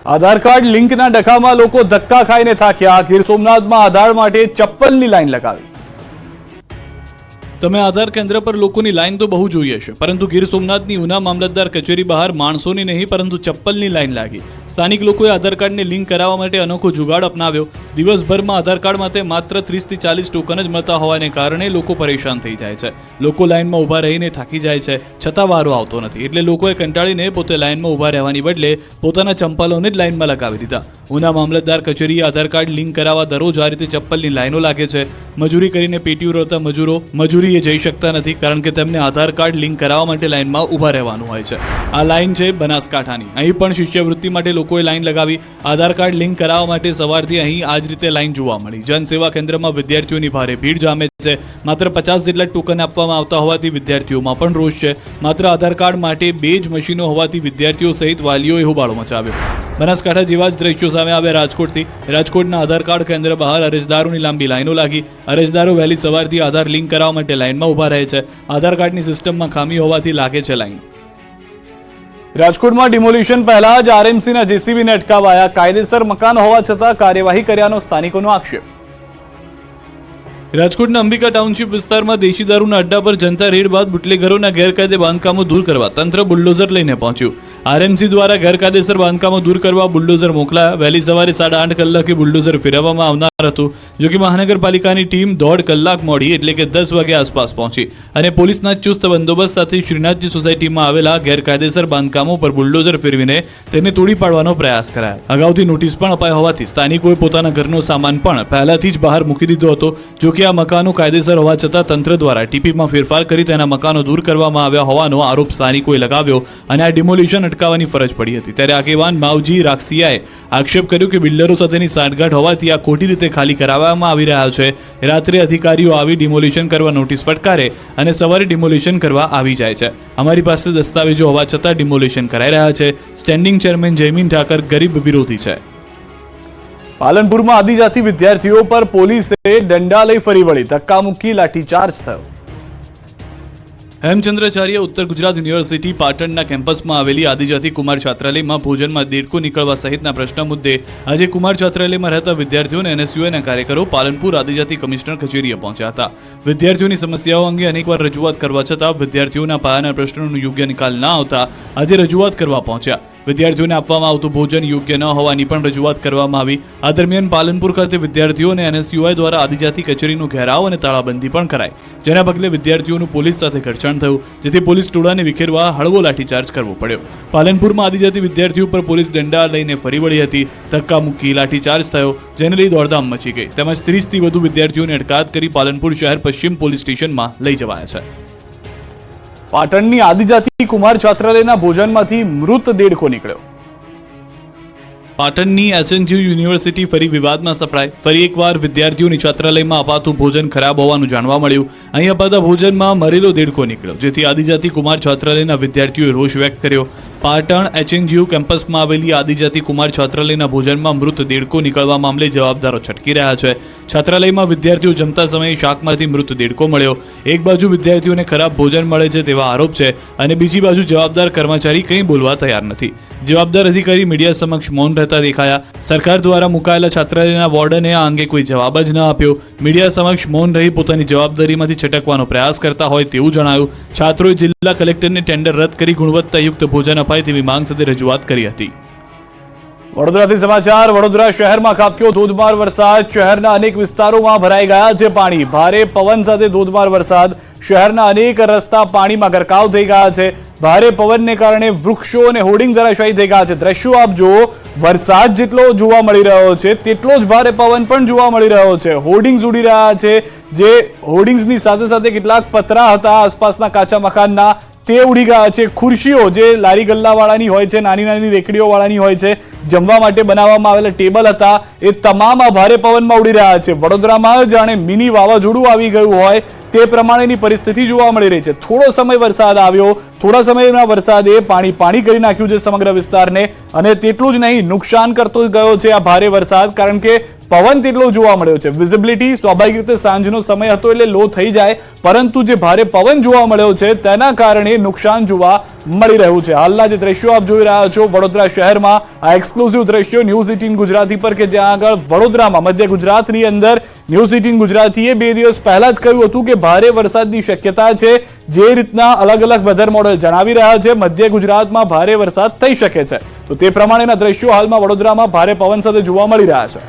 આધાર card લિંકના ડખામાં લોકો ધક્કા ખાઈને થાક્યા। ગીર સોમનાથમાં આધાર માટે ચપ્પલની લાઈન લગાવી। તમે આધાર કેન્દ્ર પર લોકોની લાઈન તો બહુ જોઈ હશે, પરંતુ ગીર સોમનાથની ઉના મામલતદાર કચેરી બહાર માણસોની નહીં પરંતુ ચપ્પલની લાઈન લાગી। સ્થાનિક લોકોએ આધાર કાર્ડને લિંક કરાવવા માટે અનોખો જુગાડ અપનાવ્યો। દિવસભરમાં આધાર કાર્ડ માટે માત્ર 30 થી 40 ટોકન જ મળતા હોવાને કારણે લોકો પરેશાન થઈ જાય છે। લોકો લાઈનમાં ઊભા રહીને થાકી જાય છે, છતાં વારો આવતો નથી, એટલે લોકોએ કંટાળીને પોતે લાઈનમાં ઊભા રહેવાની બદલે પોતાના ચંપલોને જ લાઈનમાં લગાવી દીધા। ઉના મામલતદાર કચેરીએ આધાર કાર્ડ લિંક કરાવવા દરરોજ આ રીતે ચપ્પલની લાઈનો લાગે છે। મજૂરી કરીને પેટીઓ રહેતા મજૂરો મજૂરીએ જઈ શકતા નથી, કારણ કે તેમને આધાર કાર્ડ લિંક કરાવવા માટે લાઈનમાં ઊભા રહેવાનું હોય છે। આ લાઈન છે બનાસકાંઠાની। અહીં પણ શિષ્યવૃત્તિ માટે લોકોએ લાઈન લગાવી। આધાર કાર્ડ લિંક કરાવવા માટે સવારથી અહીં આ જ રીતે લાઈન જોવા મળી। જનસેવા કેન્દ્રમાં વિદ્યાર્થીઓની ભારે ભીડ જામે છે। માત્ર 50 જેટલા ટોકન આપવામાં આવતા હોવાથી વિદ્યાર્થીઓમાં પણ રોષ છે। માત્ર આધાર કાર્ડ માટે 2 જ મશીનો હોવાથી વિદ્યાર્થીઓ સહિત વાલીઓએ હોબાળો મચાવ્યો। બનાસકાંઠા જેવા જ દ્રશ્યો સામે આવ્યા રાજકોટથી। રાજકોટના આધાર કાર્ડ કેન્દ્ર બહાર અરજદારોની લાંબી લાઈનો લાગી। અરજદારો વહેલી સવારથી આધાર લિંક કરાવવા માટે લાઈનમાં ઊભા રહે છે। આધાર કાર્ડની સિસ્ટમમાં ખામી હોવાથી લાગે છે લાઈન। રાજકોટમાં ડિમોલિશન પહેલા જ આરએમસીના જેસીબીને અટકાવાયા। કાયદેસર મકાન હોવા છતાં કાર્યવાહી કર્યાનો સ્થાનિકોનો આક્ષેપ। રાજકોટના અંબિકા ટાઉનશીપ વિસ્તારમાં દેશી દારૂના અડ્ડા પર જનતા રેડ બાદ બુટલેગરોના ગેરકાયદે બાંધકામો દૂર કરવા તંત્ર બુલડોઝર લઈને પહોંચ્યું। આરએમસી દ્વારા ગેરકાયદેસર બાંધકામો દૂર કરવા બુલડોઝર મોકલાયા। વહેલી સવારે 8:30 કલાકે બુલડોઝર ફેરવવામાં આવનાર હતું, જો કે મહાનગરપાલિકાની ટીમ 1.5 કલાક મોડી એટલે કે 10 વાગ્યા આસપાસ પહોંચી અને પોલીસના ચુસ્ત બંદોબસ્ત સાથે શ્રીનાથજી સોસાયટીમાં આવેલા ગેરકાયદેસર બાંધકામો પર બુલડોઝર ફેરવીને તેને તોડી પાડવાનો પ્રયાસ કરાયો। અગાઉથી નોટિસ પણ અપાઈ હોવાથી સ્થાનિકોએ પોતાના ઘરનો સામાન પણ પહેલાથી જ બહાર મૂકી દીધો હતો। જો કે આ મકાનો કાયદેસર હોવા છતાં તંત્ર દ્વારા ટીપીમાં ફેરફાર કરી તેના મકાનો દૂર કરવામાં આવ્યા હોવાનો આરોપ સ્થાનિકોએ લગાવ્યો અને આ ડિમોલિશન અટકાવવાની ફરજ પડી હતી। ત્યારે આગેવાન માવજી રાક્ષિયાએ આક્ષેપ કર્યો કે બિલ્ડરો સાથેની સાંઠગાંઠ હોવાથી આ ખોટી રીતે ખાલી કરાવવામાં આવી રહ્યા છે। રાત્રે અધિકારીઓ આવી ડિમોલિશન કરવા નોટિસ ફટકારે અને સવારે ડિમોલિશન કરવા આવી જાય છે। અમારી પાસે દસ્તાવેજો હોવા છતાં ડિમોલિશન કરાઈ રહ્યા છે। સ્ટેન્ડિંગ ચેરમેન જયમીન ઠાકર ગરીબ વિરોધી છે। પાલનપુરમાં આદિજાતિ વિદ્યાર્થીઓ પર પોલીસે દંડા લઈ ફરી વળી ધક્કા મૂકી લાઠીચાર્જ થયો। હેમચંદ્રાચાર્ય ઉત્તર ગુજરાત યુનિવર્સિટી પાટણના કેમ્પસમાં આવેલી આદિજાતિ કુમાર છાત્રાલયમાં ભોજનમાં દેડકો નીકળવા સહિતના પ્રશ્ન મુદ્દે આજે કુમાર છાત્રાલયમાં રહેતા વિદ્યાર્થીઓને એનએસયુઆઈના કાર્યકરો પાલનપુર આદિજાતિ કમિશનર કચેરીએ પહોંચ્યા હતા। વિદ્યાર્થીઓની સમસ્યાઓ અંગે અનેકવાર રજૂઆત કરવા છતાં વિદ્યાર્થીઓના પાયાના પ્રશ્નોનો યોગ્ય નિકાલ ન આવતા આજે રજૂઆત કરવા પહોંચ્યા। વિદ્યાર્થીઓને આપવામાં આવતું ભોજન યોગ્ય ન હોવાની પણ રજૂઆત કરવામાં આવી। આ દરમિયાન પાલનપુર ખાતે વિદ્યાર્થીઓ અને એનએસયુઆઈ દ્વારા આદિજાતિ કચેરીનો ઘેરાવ અને તાળાબંધી પણ કરાઈ, જેના પગલે વિદ્યાર્થીઓનું પોલીસ સાથે ઘર્ષણ થયું, જેથી પોલીસ ટોળાને વિખેરવા હળવો લાઠીચાર્જ કરવો પડ્યો। પાલનપુરમાં આદિજાતિ વિદ્યાર્થીઓ પર પોલીસ દંડા લઈને ફરી વળી હતી। ધક્કા મૂકી લાઠીચાર્જ થયો, જેને લઈ દોડધામ મચી ગઈ, તેમજ 30થી વધુ વિદ્યાર્થીઓને અટકાયત કરી પાલનપુર શહેર પશ્ચિમ પોલીસ સ્ટેશનમાં લઈ જવાયા છે। પાટણની આદિજાતિ કુમાર છાત્રાલયના ભોજનમાંથી મૃત દેડકો નીકળ્યો। પાટણની એચએનયુ યુનિવર્સિટી ફરી વિવાદમાં સપડાઈ। ફરી એકવાર વિદ્યાર્થીઓની છાત્રાલયમાં અપાતું ભોજન ખરાબ હોવાનું જાણવા મળ્યું। અહીં અપાતા ભોજનમાં મરેલો દેડકો નીકળ્યો, જેથી આદિજાતિ કુમાર છાત્રાલયના વિદ્યાર્થીઓએ રોષ વ્યક્ત કર્યો। પાટણ એચએનયુ કેમ્પસમાં આવેલી આદિજાતિ કુમાર છાત્રાલયના ભોજનમાં મૃત દેડકો નીકળવા મામલે જવાબદારો છટકી રહ્યા છે। છાત્રાલયમાં વિદ્યાર્થીઓ જમતા સમયે શાકમાંથી મૃત દેડકો મળ્યો। એક બાજુ વિદ્યાર્થીઓને ખરાબ ભોજન મળે છે તેવા આરોપ છે અને બીજી બાજુ જવાબદાર કર્મચારી કંઈ બોલવા તૈયાર નથી। જવાબદાર અધિકારી મીડિયા સમક્ષ મૌન રહેતા દેખાયા। સરકાર દ્વારા મુકાયેલા છાત્રાલયના વોર્ડને આ અંગે કોઈ જવાબ જ ન આપ્યો। મીડિયા સમક્ષ મૌન રહી પોતાની જવાબદારીમાંથી છટકવાનો પ્રયાસ કરતા હોય તેવું જણાયું। છાત્રોએ જિલ્લા કલેક્ટરને ટેન્ડર રદ કરી ગુણવત્તાયુક્ત ભોજન અપાય તેવી માંગ સાથે રજૂઆત કરી હતી। વડોદરાથી સમાચાર। વડોદરા શહેરમાં ખાબક્યો ધોધમાર વરસાદ। શહેરના અનેક વિસ્તારોમાં ભરાઈ ગયા છે પાણી। ભારે પવન સાથે ધોધમાર વરસાદ। શહેરના અનેક રસ્તા પાણીમાં ગરકાવ થઈ ગયા છે। ભારે પવનને કારણે વૃક્ષો અને હોર્ડિંગ ધરાશાયી થઈ ગયા છે। દ્રશ્યો આપ જુઓ, વરસાદ જેટલો જોવા મળી રહ્યો છે તેટલો જ ભારે પવન પણ જોવા મળી રહ્યો છે। હોર્ડિંગ્સ ઉડી રહ્યા છે, જે હોર્ડિંગ્સની સાથે સાથે કેટલાક પતરા હતા આસપાસના કાચા મકાનના તે ઉડી ગયા છે। ખુરશીઓ જે લારી ગલ્લાવાળાની હોય છે, નાની નાની રેકડીઓવાળાની હોય છે, જમવા માટે બનાવવામાં આવેલા ટેબલ હતા, એ તમામ આ ભારે પવનમાં ઉડી રહ્યા છે। વડોદરામાં જાણે મિની વાવાઝોડું આવી ગયું હોય તે પ્રમાણેની પરિસ્થિતિ જોવા મળી રહી છે। થોડો સમય વરસાદ આવ્યો, થોડા સમયના વરસાદે પાણી કરી નાખ્યું છે સમગ્ર વિસ્તારને, અને તેટલું જ નહીં નુકસાન કરતો ગયો છે આ ભારે વરસાદ, કારણ કે પવન તેટલો જોવા મળ્યો છે. વિઝિબિલિટી સ્વાભાવિક રીતે સાંજનો સમય હતો એટલે લો થઈ જાય, પરંતુ જે ભારે પવન જોવા મળ્યો છે તેના કારણે નુકસાન જોવા મળી રહ્યું છે. હાલના જે દ્રશ્યો આપ જોઈ રહ્યા છો વડોદરા શહેરમાં, આ એક્સક્લુઝિવ દ્રશ્યો ન્યૂઝ 18 ગુજરાતી પર, કે જ્યાં આગળ વડોદરામાં મધ્ય ગુજરાતની અંદર ન્યૂઝ 18 ગુજરાતીએ 2 દિવસ પહેલા જ કહ્યું હતું કે ભારે વરસાદની શક્યતા છે. જે રીતના અલગ અલગ વેધર મોડેલ જણાવી રહ્યા છે, મધ્ય ગુજરાતમાં ભારે વરસાદ થઈ શકે છે. તો તે પ્રમાણેના દ્રશ્યો હાલમાં વડોદરામાં ભારે પવન સાથે જોવા મળી રહ્યા છે.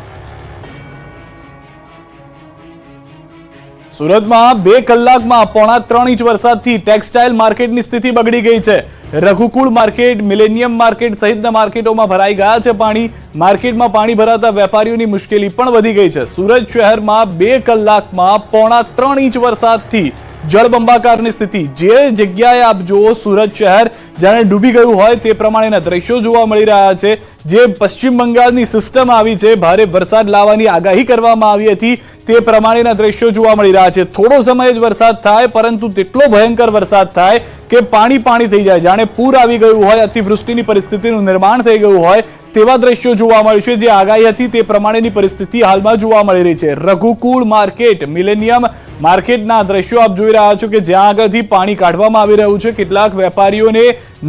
સુરતમાં 2 કલાકમાં 3.5 ઇંચ વરસાદથી ટેક્સટાઇલ માર્કેટની સ્થિતિ બગડી ગઈ છે. રઘુકુળ માર્કેટ, મિલેનિયમ માર્કેટ સહિતના માર્કેટોમાં ભરાઈ ગયા છે પાણી. માર્કેટમાં પાણી ભરાતા વેપારીઓની મુશ્કેલી પણ વધી ગઈ છે. સુરત શહેરમાં 2 કલાકમાં 3.5 ઇંચ વરસાદથી જળબંબાકારની સ્થિતિ. જે જગ્યાએ આપ જુઓ સુરત શહેર જાણે ડૂબી ગયું હોય તે પ્રમાણેના દ્રશ્યો જોવા મળી રહ્યા છે. જે પશ્ચિમ બંગાળની સિસ્ટમ આવી છે, ભારે વરસાદ લાવવાની આગાહી કરવામાં આવી હતી, તે પ્રમાણેના દ્રશ્યો જોવા મળી રહ્યા છે. થોડો સમય જ વરસાદ થાય, પરંતુ તેટલો ભયંકર વરસાદ થાય કે પાણી થઈ જાય, જાણે પૂર આવી ગયું હોય, અતિવૃષ્ટિની પરિસ્થિતિનું નિર્માણ થઈ ગયું હોય તેવા દ્રશ્યો જોવા મળ્યું છે. જે આગાહી હતી તે પ્રમાણેની પરિસ્થિતિ હાલમાં જોવા મળી રહી છે. રઘુકુળ માર્કેટ, મિલેનિયમ માર્કેટના દ્રશ્યો આપ જોઈ રહ્યા છો કે જ્યાં આગળથી પાણી કાઢવામાં આવી રહ્યું છે. કેટલાક વેપારીઓને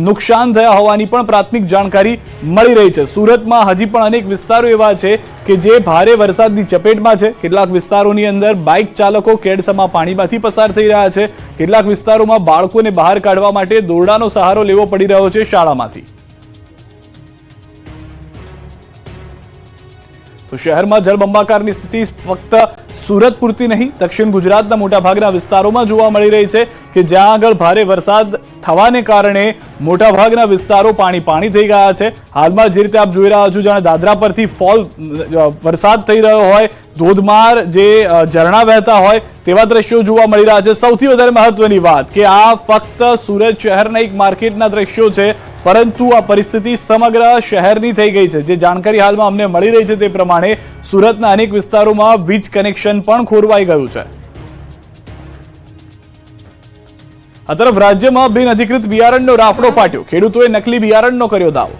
નુકસાન થયા હોવાની પણ પ્રાથમિક જાણકારી મળી રહી છે. સુરતમાં હજી પણ અનેક વિસ્તારો એવા છે કે જે ભારે વરસાદની ચપેટમાં છે. કેટલાક વિસ્તારોની અંદર બાઇક ચાલકો કેડસમા પાણીમાંથી પસાર થઈ રહ્યા છે. કેટલાક વિસ્તારોમાં બાળકોને બહાર કાઢવા માટે દોરડાનો સહારો લેવો પડી રહ્યો છે શાળામાંથી. તો શહેરમાં જળબંબાકારની સ્થિતિ ફક્ત સુરત પૂરતી નહીં, દક્ષિણ ગુજરાતના મોટાભાગના વિસ્તારોમાં જોવા મળી રહી છે કે જ્યાં આગળ ભારે વરસાદ થવાને કારણે મોટાભાગના વિસ્તારો પાણી થઈ ગયા છે. હાલમાં જે રીતે આપ જોઈ રહ્યા છો, જાણે દાદરા પરથી વરસાદ થઈ રહ્યો હોય, ધોધમાર જે ઝરણા વહેતા હોય તેવા દ્રશ્યો જોવા મળી રહ્યા છે. સૌથી વધારે મહત્વની વાત કે આ ફક્ત સુરત શહેરના એક માર્કેટના દ્રશ્યો છે, પરંતુ આ પરિસ્થિતિ સમગ્ર શહેરની થઈ ગઈ છે. જે જાણકારી હાલમાં અમને મળી રહી છે તે પ્રમાણે સુરતના અનેક વિસ્તારોમાં વીજ કનેક્શન પણ ખોરવાઈ ગયું છે. આ તરફ રાજ્યમાં બિનઅધિકૃત બિયારણનો રાફડો ફાટ્યો. ખેડૂતોએ નકલી બિયારણનો કર્યો દાવો.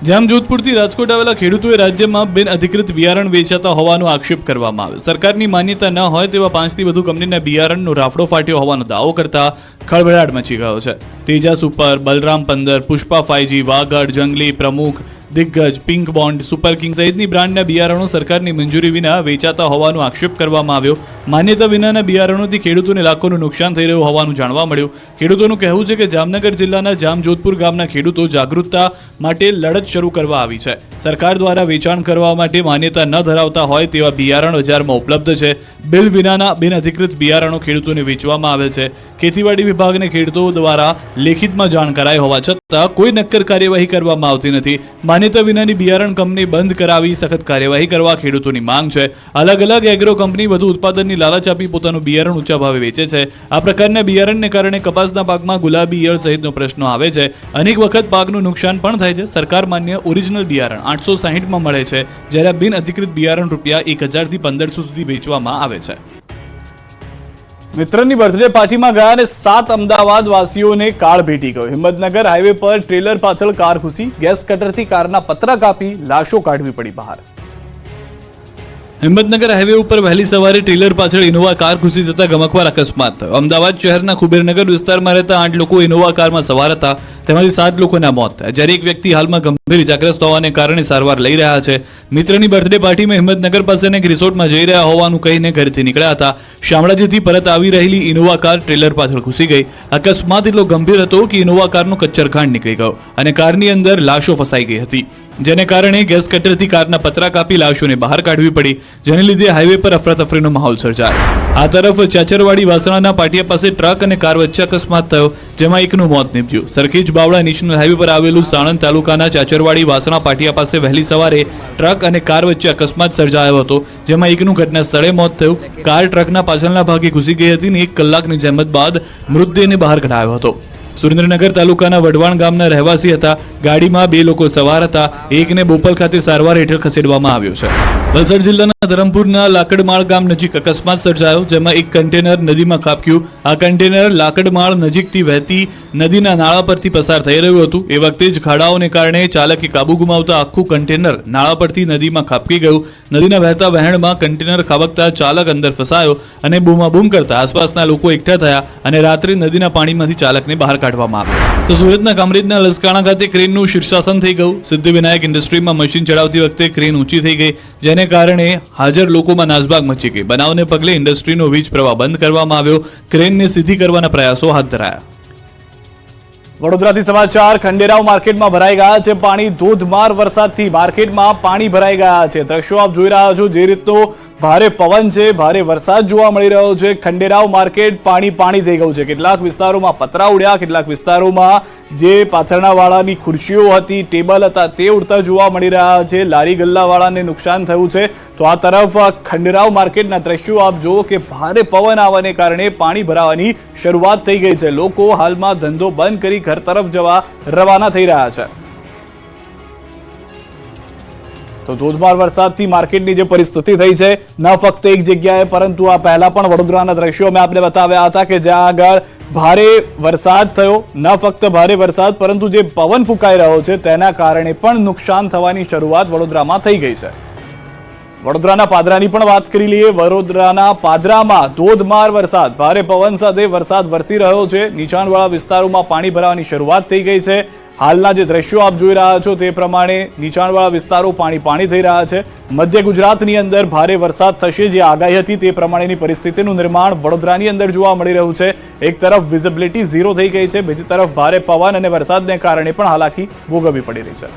જામજોધપુરથી રાજકોટ આવેલા ખેડૂતોએ રાજ્યમાં બિનઅધિકૃત બિયારણ વેચાતા હોવાનો આક્ષેપ કરવામાં આવ્યો. સરકારની માન્યતા ન હોય તેવા 5થી વધુ કંપનીના બિયારણનો રાફડો ફાટ્યો હોવાનો દાવો કરતા ખળભળાટ મચી ગયો છે. તેજા સુપર, બલરામ 15, પુષ્પા 5G, વાગડ, જંગલી, પ્રમુખ, દિગ્ગજ, પિંક બોન્ડ, સુપર કિંગ સહિતની બ્રાન્ડના બિયારણો સરકારની મંજૂરી વિના વેચાતા હોવાનો આક્ષેપ કરવામાં આવ્યો. માન્યતા વિનાના બિયારણોથી ખેડૂતોને લાખોનું નુકસાન થઈ રહ્યું હોવાનું જાણવા મળ્યું. ખેડૂતોનું કહેવું છે કે જામનગર જિલ્લાના જામજોધપુર ગામના ખેડૂતો જાગૃતતા માટે લડત શરૂ કરવા આવી છે. સરકાર દ્વારા વેચાણ કરવા માટે માન્યતા ન ધરાવતા હોય તેવા બિયારણ બજારમાં ઉપલબ્ધ છે. બિલ વિનાના બિનઅધિકૃત બિયારણો ખેડૂતોને વેચવામાં આવે છે. ખેતીવાડી વિભાગને ખેડૂતો દ્વારા લેખિતમાં જાણ કરાઈ હોવા છતાં કોઈ નક્કર કાર્યવાહી કરવામાં આવતી નથી. માન્યતા વિનાની બિયારણ કંપની બંધ કરાવી સખત કાર્યવાહી કરવા ખેડૂતોની માંગ છે. અલગ અલગ એગ્રો કંપની વધુ ઉત્પાદનની લાલચ આપી પોતાનું બિયારણ ઊંચા ભાવે વેચે છે. આ પ્રકારના બિયારણને કારણે કપાસના પાકમાં ગુલાબી ઈયળ સહિતનો પ્રશ્નો આવે છે. અનેક વખત પાકનું નુકસાન પણ થાય છે. સરકાર માન્ય ઓરિજિનલ બિયારણ 860માં મળે છે, જ્યારે બિનઅધિકૃત બિયારણ રૂપિયા 1000 થી 1500 સુધી વેચવામાં આવે છે. મિત્રની બર્થડે પાર્ટીમાં ગયા અને 7 અમદાવાદ વાસીઓને કાળ ભેટી ગયો. હિંમતનગર હાઈવે પર ટ્રેલર પાછળ કાર ઘૂસી, ગેસ કટરથી કારના પતરા કાપી લાશો કાઢવી પડી બહાર. હિંમતનગર હાઈવે ઉપર વહેલી સવારે ટ્રેલર પાછળ ઇનોવા કાર ઘૂસી જતા ગમખ્વાર અકસ્માત થયો. અમદાવાદ શહેરના કુબેરનગર વિસ્તારમાં રહેતા 8 લોકો ઇનોવા કારમાં સવાર હતા. તેમાંથી 7 લોકોના મોત થયા, જ્યારે એક વ્યક્તિ હાલમાં ગંભીર ઇજાગ્રસ્ત હોવાને કારણે સારવાર લઈ રહ્યા છે. મિત્રની બર્થડે પાર્ટીમાં હિંમતનગર પાસેના એક રિસોર્ટમાં જઈ રહ્યા હોવાનું કહીને ઘરેથી નીકળ્યા હતા. શામળાજીથી પરત આવી રહેલી ઇનોવા કાર ટ્રેલર પાછળ ઘૂસી ગઈ. અકસ્માત એટલો ગંભીર હતો કે ઇનોવા કારનો કચ્ચરખાંડ નીકળી ગયો અને કારની અંદર લાશો ફસાઈ ગઈ હતી, જેને કારણે ગેસ કટરથી કારના પતરા કાપી લાશોને બહાર કાઢવી પડી, જેને લીધે હાઈવે પર અફરાતફરીનો માહોલ સર્જાયો. આ તરફ ચાચરવાડી વાસણાના પાટિયા પાસે ટ્રક અને કાર વચ્ચે અકસ્માત થયો, જેમાં એકનું મોત નીપજ્યું. સરખેજ બાવળા નેશનલ હાઈવે પર આવેલું સાણંદ તાલુકાના ચાચરવાડી વાસણા પાટિયા પાસે વહેલી સવારે ટ્રક અને કાર વચ્ચે અકસ્માત સર્જાયો હતો, જેમાં એકનું ઘટના સ્થળે મોત થયું. કાર ટ્રકના પાછળના ભાગે ઘૂસી ગઈ હતી અને 1 કલાકની જહેમત બાદ મૃતદેહને બહાર કઢાયો હતો. સુરેન્દ્રનગર તાલુકાના વઢવાણ ગામના રહેવાસી હતા. ગાડીમાં 2 લોકો સવાર હતા. એકને બોપલ ખાતે સારવાર હેઠળ ખસેડવામાં આવ્યો છે. વલસાડ જિલ્લાના ધરમપુરના લાકડમાળ ગામ નજીક અકસ્માત સર્જાયો, જેમાં એક કન્ટેનર નદીમાં ખાબક્યું. આ કન્ટેનર લાકડમાળ નજીકથી વહેતી નદીના નાળા પરથી પસાર થઈ રહ્યું હતું. એ વખતે જ ખાડાઓને કારણે ચાલકે કાબુ ગુમાવતા આખું કન્ટેનર નાળા પરથી નદીમાં ખાબકી ગયું. નદીના વહેતા વહેણમાં કન્ટેનર ખાબકતા ચાલક અંદર ફસાયો અને બૂમાબૂમ કરતા આસપાસના લોકો એકઠા થયા અને રાત્રે નદીના પાણીમાંથી ચાલકને બહાર કાઢવામાં આવ્યો. તો સુરતના કામરેજના લસકાણા ખાતે ક્રેનનું શીર્ષાસન થઈ ગયું. સિદ્ધિવિનાયક ઇન્ડસ્ટ્રીમાં મશીન ચડાવતી વખતે ક્રેન ઊંચી થઈ ગઈ, જેને કારણે હાજર લોકોમાં નાસભાગ મચી ગઈ. બનાવને પગલે ઇન્ડસ્ટ્રીનો વીજ પ્રવાહ બંધ કરવામાં આવ્યો. ક્રેનને સીધી કરવાના પ્રયાસો હાથ ધરાયા. વડોદરાથી સમાચાર. ખંડેરાવ માર્કેટમાં ભરાઈ ગયા છે પાણી. ધોધમાર વરસાદથી માર્કેટમાં પાણી ભરાઈ ગયા છે. દ્રશ્યો આપ જોઈ રહ્યા છો. જે રીતનો ભારે પવન છે, ભારે વરસાદ જોવા મળી રહ્યો છે. ખંડેરાવ માર્કેટ પાણી થઈ ગયું છે. કેટલાક વિસ્તારોમાં પતરા ઉડ્યા, કેટલાક વિસ્તારોમાં જે પાથરણાવાળાની ખુરશીઓ હતી, ટેબલ હતા, તે ઉડતા જોવા મળી રહ્યા છે. લારી ગલ્લાવાળાને નુકસાન થયું છે. તો આ તરફ ખંડેરાવ માર્કેટના દ્રશ્યો આપ જુઓ કે ભારે પવન આવવાને કારણે પાણી ભરાવાની શરૂઆત થઈ ગઈ છે. લોકો હાલમાં ધંધો બંધ કરી ઘર તરફ જવા રવાના થઈ રહ્યા છે. તો ધોધમાર વરસાદથી માર્કેટની જે પરિસ્થિતિ થઈ છે, ન ફક્ત એક જગ્યાએ પરંતુ આ પહેલા પણ વડોદરાના દ્રશ્યો મેં આપને બતાવ્યા હતા કે જ્યાં આગળ ભારે વરસાદ થયો. ન ફક્ત ભારે વરસાદ પરંતુ જે પવન ફૂંકાઈ રહ્યો છે તેના કારણે પણ નુકસાન થવાની શરૂઆત વડોદરામાં થઈ ગઈ છે. વડોદરાના પાદરાની પણ વાત કરી લઈએ. વડોદરાના પાદરામાં ધોધમાર વરસાદ, ભારે પવન સાથે વરસાદ વરસી રહ્યો છે. નીચાણવાળા વિસ્તારોમાં પાણી ભરાવાની શરૂઆત થઈ ગઈ છે. હાલના જે દ્રશ્યો આપ જોઈ રહ્યા છો તે પ્રમાણે નીચાણવાળા વિસ્તારો પાણી થઈ રહ્યા છે. મધ્ય ગુજરાતની અંદર ભારે વરસાદ થશે જે આગાહી હતી તે પ્રમાણેની પરિસ્થિતિનું નિર્માણ વડોદરાની અંદર જોવા મળી રહ્યું છે. એક તરફ વિઝિબિલિટી ઝીરો થઈ ગઈ છે, બીજી તરફ ભારે પવન અને વરસાદને કારણે પણ હાલાકી ભોગવવી પડી રહી છે.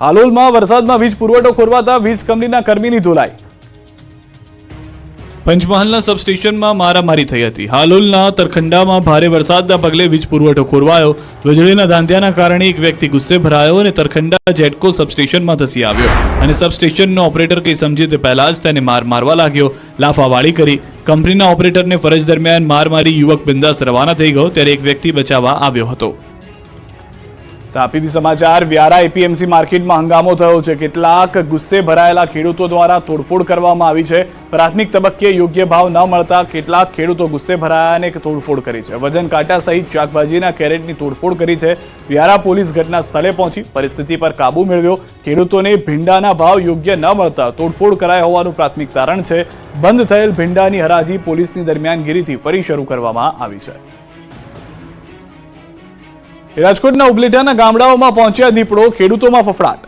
હાલોલમાં વરસાદમાં વીજ પુરવઠો ખોરવાતા વીજ કંપનીના કર્મીની ધોલાઈ. પંચમહાલના સબસ્ટેશનમાં મારામારી થઈ હતી. હાલોલના તરખંડામાં ભારે વરસાદના પગલે વીજ પુરવઠો ખોરવાયો. વીજળીના ધાંધિયાના કારણે એક વ્યક્તિ ગુસ્સે ભરાયો અને તરખંડા જેટકો સબસ્ટેશનમાં ધસી આવ્યો અને સબસ્ટેશનનો ઓપરેટર કંઈ સમજે તે પહેલા જ તેને મારવા લાગ્યો. લાફાવાળી કરી કંપનીના ઓપરેટરને ફરજ દરમિયાન મારી યુવક બિંદાસ રવાના થઈ ગયો, ત્યારે એક વ્યક્તિ બચાવવા આવ્યો હતો. તાપીથી સમાચાર. વ્યારા એપીએમસી માર્કેટમાં હંગામો થયો છે. કેટલાક ગુસ્સે ભરાયેલા ખેડૂતો દ્વારા તોડફોડ કરવામાં આવી છે. પ્રાથમિક તબક્કે યોગ્ય ભાવ ન મળતા કેટલાક ખેડૂતો ગુસ્સે ભરાયા અને તોડફોડ કરી છે. વજન કાંટા સહિત શાકભાજીના કેરેટની તોડફોડ કરી છે. વ્યારા પોલીસ ઘટના સ્થળે પહોંચી પરિસ્થિતિ પર કાબુ મેળવ્યો. ખેડૂતોને ભીંડાના ભાવ યોગ્ય ન મળતા તોડફોડ કરાઈ હોવાનું પ્રાથમિક તારણ છે. બંધ થયેલ ભીંડાની હરાજી પોલીસની દરમિયાનગીરીથી ફરી શરૂ કરવામાં આવી છે. રાજકોટના ઉપલેટાના ગામડાઓમાં પહોંચ્યા દીપડો, ખેડૂતોમાં ફફડાટ.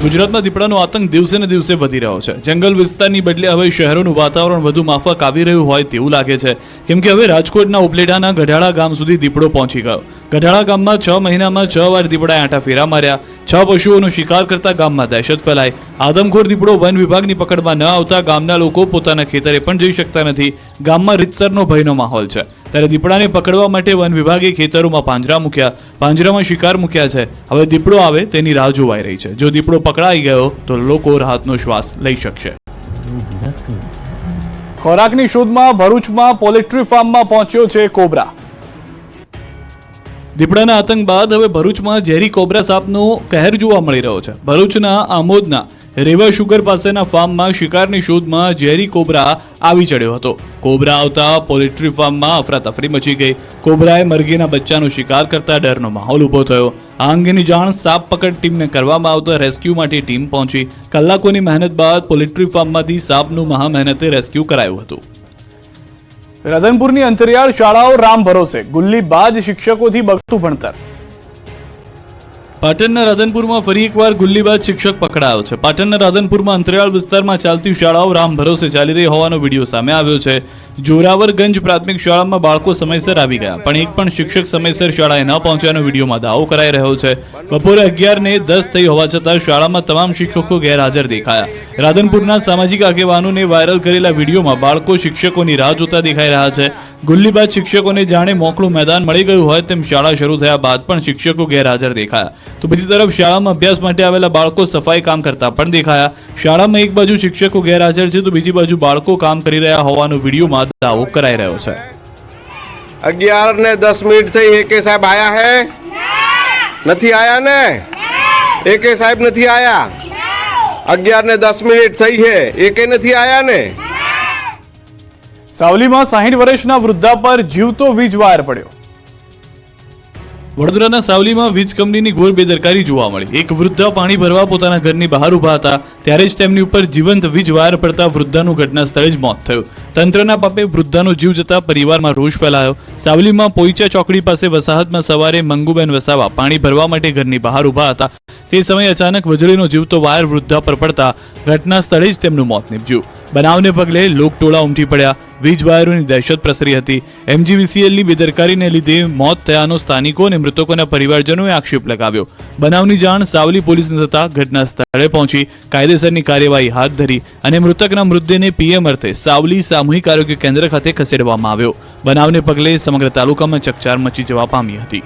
ગુજરાતમાં દીપડાનો આતંક દિવસે ને દિવસે વધી રહ્યો છે. જંગલ વિસ્તારની બદલે હવે શહેરોનું વાતાવરણ વધુ માફક આવી રહ્યું હોય તેવું લાગે છે, કેમ કે હવે રાજકોટના ઉપલેટાના ગઢાળા ગામ સુધી દીપડો પહોંચી ગયો. ગઢાળા ગામમાં 6 મહિનામાં 6 વાર દીપડાએ આંટા ફેરા માર્યા. 6 પશુઓનો શિકાર કરતા ગામમાં દહેશત ફેલાઈ. આદમખોર દીપડો વન વિભાગની પકડમાં ન આવતા ગામના લોકો પોતાના ખેતરે પણ જઈ શકતા નથી. ગામમાં રીતસરનો ભયનો માહોલ છે. ત્યારે દીપડાને પકડવા માટે વન વિભાગે ખેતરોમાં પાંજરા મૂક્યા, પાંજરામાં શિકાર મૂક્યા છે. હવે દીપડો આવે તેની રાહ જોવાઈ રહી છે. જો દીપડો પકડાઈ ગયો તો લોકો રાહતનો શ્વાસ લઈ શકશે. ખોરાકની શોધમાં ભરૂચમાં પોલ્ટ્રી ફાર્મમાં પહોંચ્યો છે કોબરા. દીપડાના આતંક બાદ હવે ભરૂચમાં ઝેરી કોબરા સાપનો કહેર જોવા મળી રહ્યો છે. ભરૂચના આમોદના રેવા શુગર પાસેના ફાર્મમાં શિકારની શોધમાં ઝેરી કોબરા આવી ચડ્યો હતો. કોબરા આવતા પોલ્ટ્રી ફાર્મમાં અફરાતફરી મચી ગઈ. કોબરાએ મરઘીના બચ્ચાનો શિકાર કરતા ડરનો માહોલ ઊભો થયો. આ અંગેની જાણ સાપ પકડ ટીમને કરવામાં આવતા રેસ્ક્યુ માટે ટીમ પહોંચી. કલાકોની મહેનત બાદ પોલ્ટ્રી ફાર્મમાંથી સાપનું મહા મહેનતે રેસ્ક્યુ કરાયું હતું. રાધનપુરની અંતરિયાળ શાળાઓ રામ ભરોસે, ગુલ્લીબાજ શિક્ષકોથી બગડતું ભણતર. પાટણના રાધનપુરમાં ફરી એકવાર ગુલ્લીબાજ શિક્ષક પકડાયો છે. પાટણના રાધનપુરમાં અંતરિયાળ વિસ્તારમાં ચાલતી શાળાઓ રામ ભરોસે ચાલી રહી હોવાનો વિડીયો સામે આવ્યો છે. જોરાવરગંજ પ્રાથમિક શાળામાં બાળકો સમયસર આવી ગયા, પણ એક પણ શિક્ષક સમયસર શાળાએ ન પહોંચ્યાનો વિડીયોમાં દાવો કરાઈ રહ્યો છે. બપોરે 11:10 થઈ હોવા છતાં શાળામાં તમામ શિક્ષકો ગેરહાજર દેખાયા. રાધનપુરના સામાજિક આગેવાનોને વાયરલ કરેલા વિડીયોમાં બાળકો શિક્ષકોની રાહ જોતા દેખાઈ રહ્યા છે. ગુલ્લીબાજ શિક્ષકોને જાણે મોકળું મેદાન મળી ગયું હોય તેમ શાળા શરૂ થયા બાદ પણ શિક્ષકો ગેરહાજર દેખાયા. તો બીજી તરફ શાળામાં અભ્યાસ માટે આવેલા બાળકો સફાઈ કામ કરતા પણ દેખાયા. શાળામાં એક બાજુ શિક્ષકો ગેરહાજર છે તો બીજી બાજુ બાળકો કામ કરી રહ્યા હોવાનો વિડીયોમાં દાવો કરાઈ રહ્યો છે. 11:10 થઈ એકે સાહેબ આયા હે નથી આયા ને એકે સાહેબ નથી આયા 11:10 થઈ છે એકે નથી આયા ને સાવલીમાં 60 વર્ષના વૃદ્ધા પર જીવતો વીજ વાયર પડ્યો. વડોદરાના સાવલીમાં વીજ કંપનીની ઘોર બેદરકારી જોવા મળી. એક વૃદ્ધા પાણી ભરવા પોતાના ઘરની બહાર ઊભા હતા ત્યારે જ તેમની ઉપર જીવંત વીજ વાયર પડતા વૃદ્ધાનું ઘટના સ્થળે જ મોત થયું. તંત્રના પાપે વૃદ્ધાનો જીવ જતા પરિવારમાં રોષ ફેલાયો. સાવલીમાં પોઈચા ચોકડી પાસે વસાહતમાં સવારે મંગુબેન વસાવા પાણી ભરવા માટે ઘરની બહાર ઊભા હતા. તે સમયે અચાનક વીજળીનો જીવતો વાયર વૃદ્ધા પર પડતા ઘટના સ્થળે જ તેમનું મોત નીપજ્યું. બનાવને પગલે લોકટોળા ઉમટી પડ્યા. વીજ વાયરોની દહેશત પ્રસરી હતી. MGVCLની બેદરકારીને લીધે મોત થયાનો સ્થાનિકો અને મૃતકોના પરિવારજનોએ આક્ષેપ લગાવ્યો. બનાવની જાણ સાવલી પોલીસને થતા ઘટના સ્થળે પહોંચી કાયદેસરની કાર્યવાહી હાથ ધરી અને મૃતકના મૃતદેહને PM અર્થે સાવલી સામૂહિક આરોગ્ય કેન્દ્ર ખાતે ખસેડવામાં આવ્યો. બનાવને પગલે સમગ્ર તાલુકામાં ચકચાર મચી જવા પામી હતી.